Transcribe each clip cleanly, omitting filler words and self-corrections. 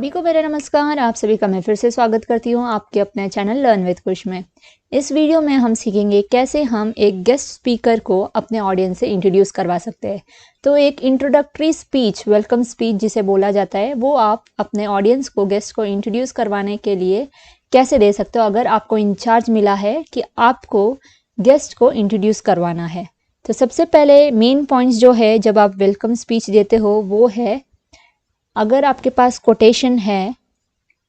सभी को मेरा नमस्कार। आप सभी का मैं फिर से स्वागत करती हूँ आपके अपने चैनल लर्न विद खुश में। इस वीडियो में हम सीखेंगे कैसे हम एक गेस्ट स्पीकर को अपने ऑडियंस से इंट्रोड्यूस करवा सकते हैं। तो एक इंट्रोडक्टरी स्पीच, वेलकम स्पीच जिसे बोला जाता है, वो आप अपने ऑडियंस को, गेस्ट को इंट्रोड्यूस करवाने के लिए कैसे दे सकते हो अगर आपको इंचार्ज मिला है कि आपको गेस्ट को इंट्रोड्यूस करवाना है। तो सबसे पहले मेन पॉइंट्स जो है जब आप वेलकम स्पीच देते हो वो है, अगर आपके पास कोटेशन है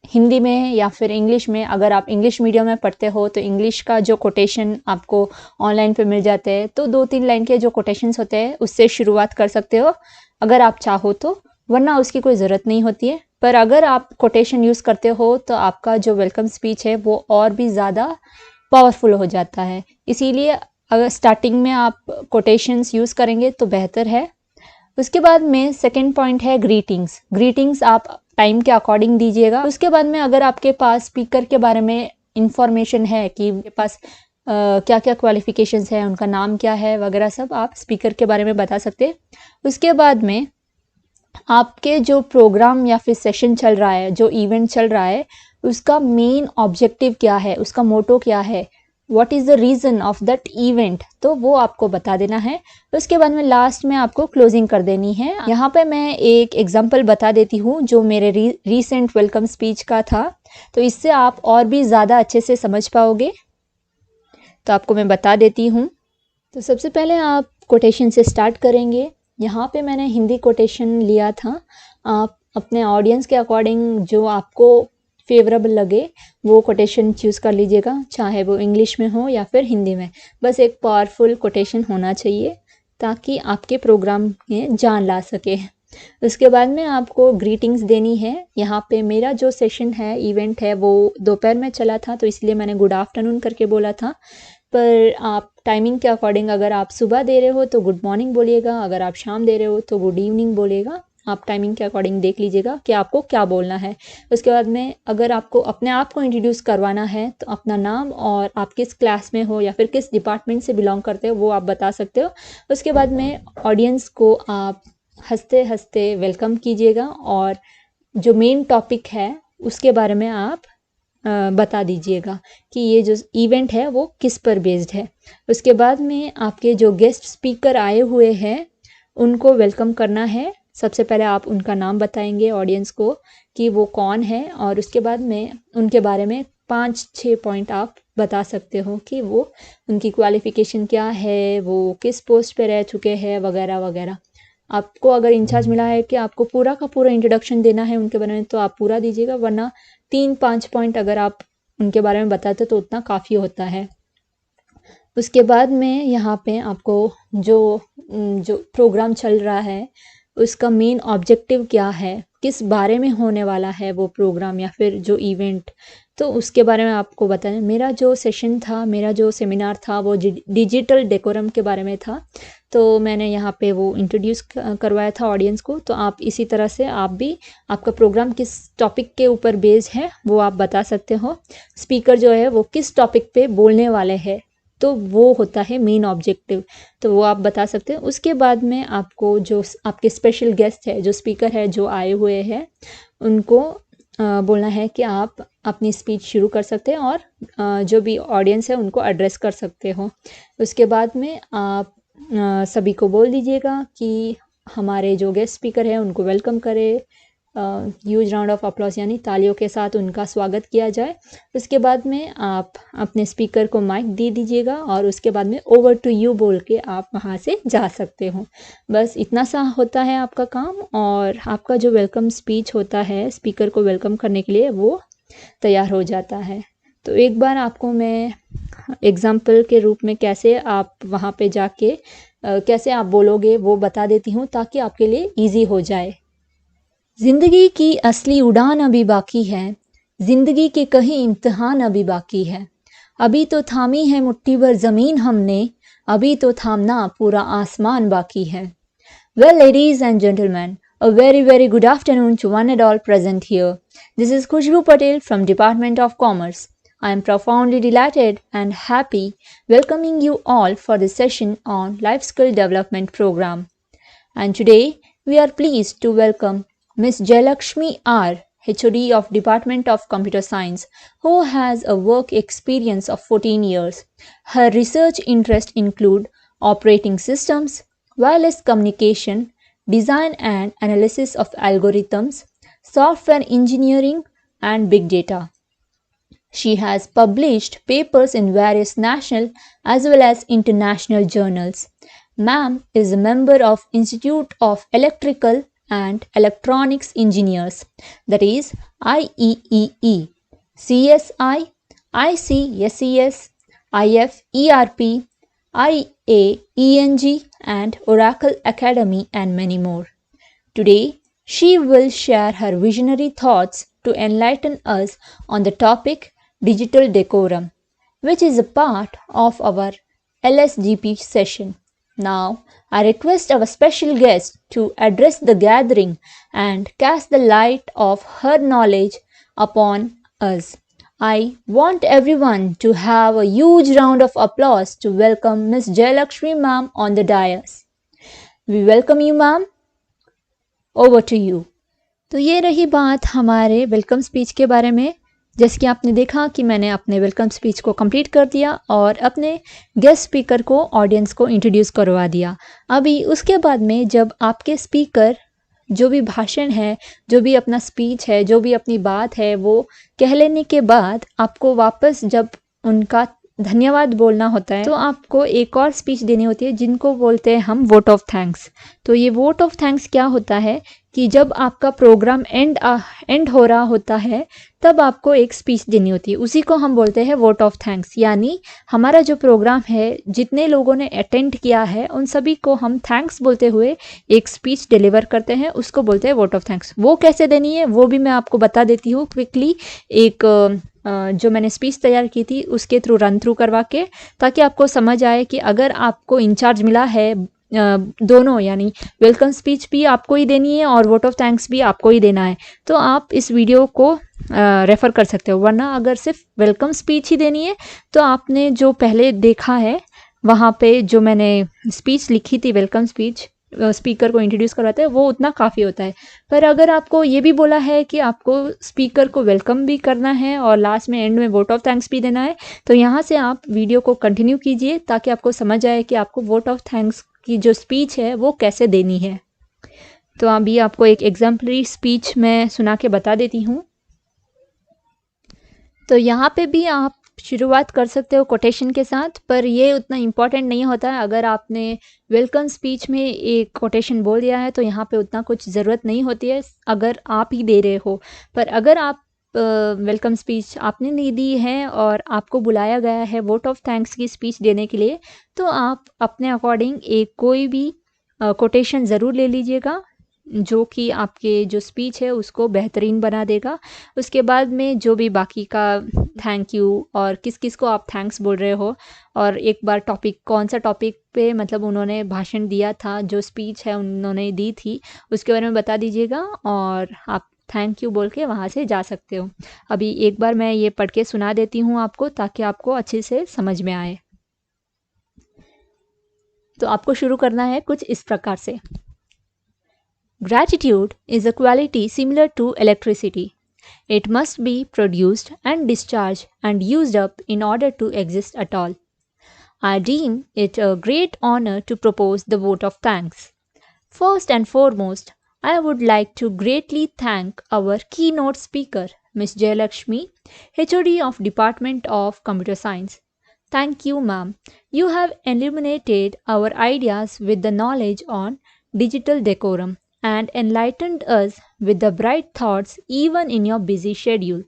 हिंदी में या फिर इंग्लिश में, अगर आप इंग्लिश मीडियम में पढ़ते हो तो इंग्लिश का जो कोटेशन आपको ऑनलाइन पे मिल जाते हैं, तो 2-3 लाइन के जो कोटेशंस होते हैं उससे शुरुआत कर सकते हो अगर आप चाहो तो, वरना उसकी कोई ज़रूरत नहीं होती है। पर अगर आप कोटेशन यूज़ करते हो तो आपका जो वेलकम स्पीच है वो और भी ज़्यादा पावरफुल हो जाता है। इसीलिए अगर स्टार्टिंग में आप कोटेशंस यूज़ करेंगे तो बेहतर है। उसके बाद में सेकंड पॉइंट है ग्रीटिंग्स। ग्रीटिंग्स आप टाइम के अकॉर्डिंग दीजिएगा। उसके बाद में अगर आपके पास स्पीकर के बारे में इंफॉर्मेशन है कि उनके पास क्या क्या क्वालिफिकेशंस है, उनका नाम क्या है वगैरह, सब आप स्पीकर के बारे में बता सकते हैं। उसके बाद में आपके जो प्रोग्राम या फिर सेशन चल रहा है, जो इवेंट चल रहा है, उसका मेन ऑब्जेक्टिव क्या है, उसका मोटो क्या है, what is the reason of that event, तो वो आपको बता देना है। उसके बाद में लास्ट में आपको क्लोजिंग कर देनी है। यहाँ पे मैं एक एग्जांपल बता देती हूँ जो मेरे रीसेंट वेलकम स्पीच का था, तो इससे आप और भी ज़्यादा अच्छे से समझ पाओगे। तो आपको मैं बता देती हूँ। तो सबसे पहले आप कोटेशन से स्टार्ट करेंगे। यहाँ पे मैंने हिंदी कोटेशन लिया था। आप अपने ऑडियंस के अकॉर्डिंग जो आपको फेवरेबल लगे वो कोटेशन चूज़ कर लीजिएगा, चाहे वो इंग्लिश में हो या फिर हिंदी में। बस एक पावरफुल कोटेशन होना चाहिए ताकि आपके प्रोग्राम में जान ला सके। उसके बाद में आपको ग्रीटिंग्स देनी है। यहाँ पे मेरा जो सेशन है, इवेंट है, वो दोपहर में चला था तो इसलिए मैंने गुड आफ्टरनून करके बोला था। पर आप टाइमिंग के अकॉर्डिंग अगर आप सुबह दे रहे हो तो गुड मॉर्निंग बोलिएगा, अगर आप शाम दे रहे हो तो गुड इवनिंग बोलिएगा। आप टाइमिंग के अकॉर्डिंग देख लीजिएगा कि आपको क्या बोलना है। उसके बाद में अगर आपको अपने आप को इंट्रोड्यूस करवाना है तो अपना नाम और आप किस क्लास में हो या फिर किस डिपार्टमेंट से बिलोंग करते हो वो आप बता सकते हो। उसके बाद में ऑडियंस को आप हंसते हंसते वेलकम कीजिएगा और जो मेन टॉपिक है उसके बारे में आप बता दीजिएगा कि ये जो इवेंट है वो किस पर बेस्ड है। उसके बाद में आपके जो गेस्ट स्पीकर आए हुए हैं उनको वेलकम करना है। सबसे पहले आप उनका नाम बताएंगे ऑडियंस को कि वो कौन है, और उसके बाद में उनके बारे में 5-6 पॉइंट आप बता सकते हो कि वो उनकी क्वालिफ़िकेशन क्या है, वो किस पोस्ट पे रह चुके हैं वगैरह वगैरह। आपको अगर इंचार्ज मिला है कि आपको पूरा का पूरा इंट्रोडक्शन देना है उनके बारे में तो आप पूरा दीजिएगा, वरना 3-5 पॉइंट अगर आप उनके बारे में बताते तो उतना काफ़ी होता है। उसके बाद में यहाँ पे आपको जो प्रोग्राम चल रहा है उसका मेन ऑब्जेक्टिव क्या है, किस बारे में होने वाला है वो प्रोग्राम या फिर जो इवेंट, तो उसके बारे में आपको बताना। मेरा जो सेशन था, मेरा जो सेमिनार था वो डिजिटल डेकोरम के बारे में था, तो मैंने यहाँ पे वो इंट्रोड्यूस करवाया था ऑडियंस को। तो आप इसी तरह से आप भी, आपका प्रोग्राम किस टॉपिक के ऊपर बेस्ड है वो आप बता सकते हो। स्पीकर जो है वो किस टॉपिक पे बोलने वाले हैं, तो वो होता है मेन ऑब्जेक्टिव, तो वो आप बता सकते हैं। उसके बाद में आपको जो आपके स्पेशल गेस्ट है, जो स्पीकर है, जो आए हुए हैं, उनको बोलना है कि आप अपनी स्पीच शुरू कर सकते हैं और जो भी ऑडियंस है उनको एड्रेस कर सकते हो। उसके बाद में आप सभी को बोल दीजिएगा कि हमारे जो गेस्ट स्पीकर है उनको वेलकम करें, ह्यूज राउंड ऑफ अप्लॉज यानी तालियों के साथ उनका स्वागत किया जाए। उसके बाद में आप अपने स्पीकर को माइक दे दीजिएगा और उसके बाद में ओवर टू यू बोल के आप वहाँ से जा सकते हो। बस इतना सा होता है आपका काम, और आपका जो वेलकम स्पीच होता है स्पीकर को वेलकम करने के लिए वो तैयार हो जाता है। तो एक बार आपको मैं एग्जाम्पल के रूप में कैसे आप वहाँ पे जाके कैसे आप बोलोगे वो बता देती हूँ ताकि आपके लिए ईजी हो जाए। जिंदगी की असली उड़ान अभी बाकी है, जिंदगी के कई इम्तिहान अभी बाकी है। अभी तो थामी है मुट्ठी भर जमीन हमने, अभी तो थामना पूरा आसमान बाकी है। Well, ladies and gentlemen, a very very good afternoon to one and all present here. This is Khushbu Patel from Department of Commerce. I am profoundly delighted and happy welcoming you all for this session on Life Skill Development Program. And today we are pleased to welcome Ms. Jayalakshmi R., HOD of Department of Computer Science, who has a work experience of 14 years. Her research interests include operating systems, wireless communication, design and analysis of algorithms, software engineering, and big data. She has published papers in various national as well as international journals. Ma'am is a member of Institute of Electrical and Electronics Engineers, that is IEEE, CSI, ICSES, IFERP, IAENG, and Oracle Academy, and many more. Today, she will share her visionary thoughts to enlighten us on the topic Digital Decorum, which is a part of our LSGP session. Now, I request our special guest to address the gathering and cast the light of her knowledge upon us. I want everyone to have a huge round of applause to welcome Ms. Jayalakshmi ma'am on the dais. We welcome you, ma'am. Over to you. तो ये रही बात हमारे welcome speech के बारे में। जैसे कि आपने देखा कि मैंने अपने वेलकम स्पीच को कंप्लीट कर दिया और अपने गेस्ट स्पीकर को ऑडियंस को इंट्रोड्यूस करवा दिया। अभी उसके बाद में जब आपके स्पीकर जो भी भाषण है, जो भी अपना स्पीच है, जो भी अपनी बात है वो कह लेने के बाद आपको वापस जब उनका धन्यवाद बोलना होता है तो आपको एक और स्पीच देनी होती है जिनको बोलते हैं हम वोट ऑफ थैंक्स। तो ये वोट ऑफ थैंक्स क्या होता है कि जब आपका प्रोग्राम एंड हो रहा होता है तब आपको एक स्पीच देनी होती है, उसी को हम बोलते हैं वोट ऑफ थैंक्स। यानी हमारा जो प्रोग्राम है, जितने लोगों ने अटेंड किया है उन सभी को हम थैंक्स बोलते हुए एक स्पीच डिलीवर करते हैं, उसको बोलते हैं वोट ऑफ थैंक्स। वो कैसे देनी है वो भी मैं आपको बता देती हूँ क्विकली, एक जो मैंने स्पीच तैयार की थी उसके थ्रू रन थ्रू करवा के, ताकि आपको समझ आए कि अगर आपको इंचार्ज मिला है दोनों, यानी वेलकम स्पीच भी आपको ही देनी है और वोट ऑफ थैंक्स भी आपको ही देना है, तो आप इस वीडियो को रेफ़र कर सकते हो। वरना अगर सिर्फ वेलकम स्पीच ही देनी है तो आपने जो पहले देखा है वहाँ पे जो मैंने स्पीच लिखी थी, वेलकम स्पीच स्पीकर को इंट्रोड्यूस करवाते हैं, वो उतना काफ़ी होता है। पर अगर आपको ये भी बोला है कि आपको स्पीकर को वेलकम भी करना है और लास्ट में एंड में वोट ऑफ थैंक्स भी देना है, तो यहाँ से आप वीडियो को कंटिन्यू कीजिए ताकि आपको समझ आए कि आपको वोट ऑफ थैंक्स की जो स्पीच है वो कैसे देनी है। तो अभी आपको एक एग्जाम्पलरी स्पीच मैं सुना के बता देती हूँ। तो यहाँ पे भी आप शुरुआत कर सकते हो कोटेशन के साथ, पर ये उतना इम्पॉर्टेंट नहीं होता है। अगर आपने वेलकम स्पीच में एक कोटेशन बोल दिया है तो यहाँ पे उतना कुछ ज़रूरत नहीं होती है अगर आप ही दे रहे हो। पर अगर आप वेलकम स्पीच आपने नहीं दी है और आपको बुलाया गया है वोट ऑफ थैंक्स की स्पीच देने के लिए, तो आप अपने अकॉर्डिंग एक कोई भी कोटेशन ज़रूर ले लीजिएगा जो कि आपके जो स्पीच है उसको बेहतरीन बना देगा। उसके बाद में जो भी बाकी का थैंक यू और किस किस को आप थैंक्स बोल रहे हो, और एक बार टॉपिक कौन सा टॉपिक पे मतलब उन्होंने भाषण दिया था, जो स्पीच है उन्होंने दी थी, उसके बारे में बता दीजिएगा और आप थैंक यू बोल के वहाँ से जा सकते हो। अभी एक बार मैं ये पढ़ के सुना देती हूँ आपको ताकि आपको अच्छे से समझ में आए। तो आपको शुरू करना है कुछ इस प्रकार से। Gratitude is a quality similar to electricity. It must be produced and discharged and used up in order to exist at all. I deem it a great honor to propose the vote of thanks. First and foremost, I would like to greatly thank our keynote speaker, Ms. Jayalakshmi, HOD of Department of Computer Science. Thank you, ma'am. You have illuminated our ideas with the knowledge on digital decorum and enlightened us with the bright thoughts even in your busy schedule.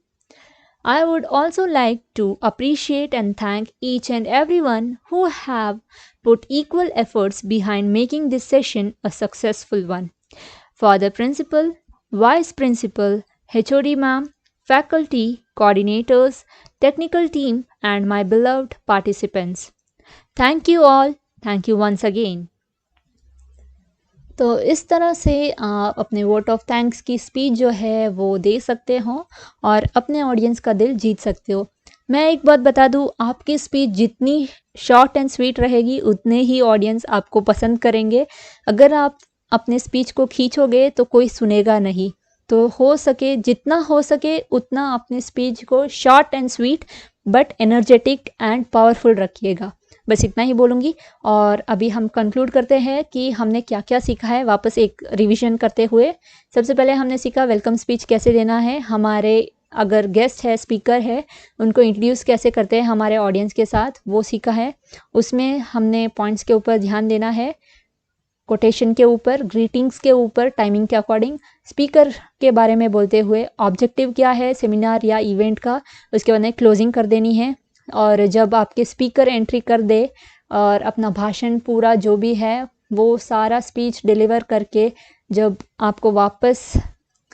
I would also like to appreciate and thank each and everyone who have put equal efforts behind making this session a successful one. For the principal, vice principal, HOD ma'am, faculty, coordinators, technical team, and my beloved participants. Thank you all. Thank you once again. तो इस तरह से आप अपने vote of thanks की speech जो है वो दे सकते हो और अपने ऑडियंस का दिल जीत सकते हो। मैं एक बात बता दूं, आपकी स्पीच जितनी शॉर्ट एंड स्वीट रहेगी उतने ही ऑडियंस आपको पसंद करेंगे। अगर आप अपने स्पीच को खींचोगे तो कोई सुनेगा नहीं। तो हो सके जितना हो सके उतना अपने स्पीच को short and sweet but energetic and powerful रखिएगा। बस इतना ही बोलूँगी और अभी हम कंक्लूड करते हैं कि हमने क्या क्या सीखा है। वापस एक रिवीजन करते हुए, सबसे पहले हमने सीखा वेलकम स्पीच कैसे देना है, हमारे अगर गेस्ट है, स्पीकर है, उनको इंट्रोड्यूस कैसे करते हैं हमारे ऑडियंस के साथ, वो सीखा है। उसमें हमने पॉइंट्स के ऊपर ध्यान देना है, कोटेशन के ऊपर, ग्रीटिंग्स के ऊपर, टाइमिंग के अकॉर्डिंग, स्पीकर के बारे में बोलते हुए ऑब्जेक्टिव क्या है सेमिनार या इवेंट का, उसके बाद में क्लोजिंग कर देनी है। और जब आपके स्पीकर एंट्री कर दे और अपना भाषण पूरा जो भी है वो सारा स्पीच डिलीवर करके जब आपको वापस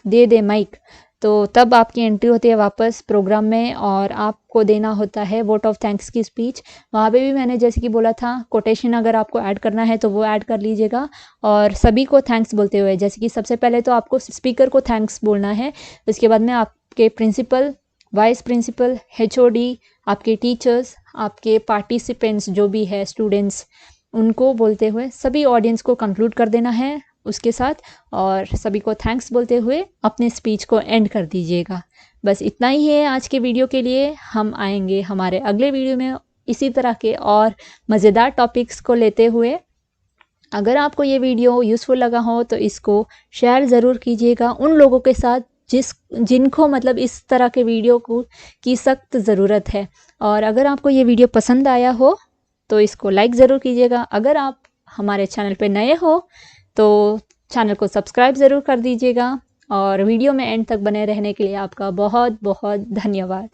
दे दे माइक, तो तब आपकी एंट्री होती है वापस प्रोग्राम में और आपको देना होता है वोट ऑफ थैंक्स की स्पीच। वहाँ पे भी मैंने जैसे कि बोला था, कोटेशन अगर आपको ऐड करना है तो वो ऐड कर लीजिएगा और सभी को थैंक्स बोलते हुए, जैसे कि सबसे पहले तो आपको स्पीकर को थैंक्स बोलना है, उसके बाद में आपके प्रिंसिपल, वाइस प्रिंसिपल, HOD, आपके टीचर्स, आपके पार्टिसिपेंट्स जो भी है स्टूडेंट्स, उनको बोलते हुए सभी ऑडियंस को कंक्लूड कर देना है उसके साथ और सभी को थैंक्स बोलते हुए अपने स्पीच को एंड कर दीजिएगा। बस इतना ही है आज के वीडियो के लिए। हम आएंगे हमारे अगले वीडियो में इसी तरह के और मज़ेदार टॉपिक्स को लेते हुए। अगर आपको ये वीडियो यूज़फुल लगा हो तो इसको शेयर ज़रूर कीजिएगा उन लोगों के साथ जिनको मतलब इस तरह के वीडियो की सख्त ज़रूरत है। और अगर आपको ये वीडियो पसंद आया हो तो इसको लाइक ज़रूर कीजिएगा। अगर आप हमारे चैनल पे नए हो तो चैनल को सब्सक्राइब ज़रूर कर दीजिएगा और वीडियो में एंड तक बने रहने के लिए आपका बहुत बहुत धन्यवाद।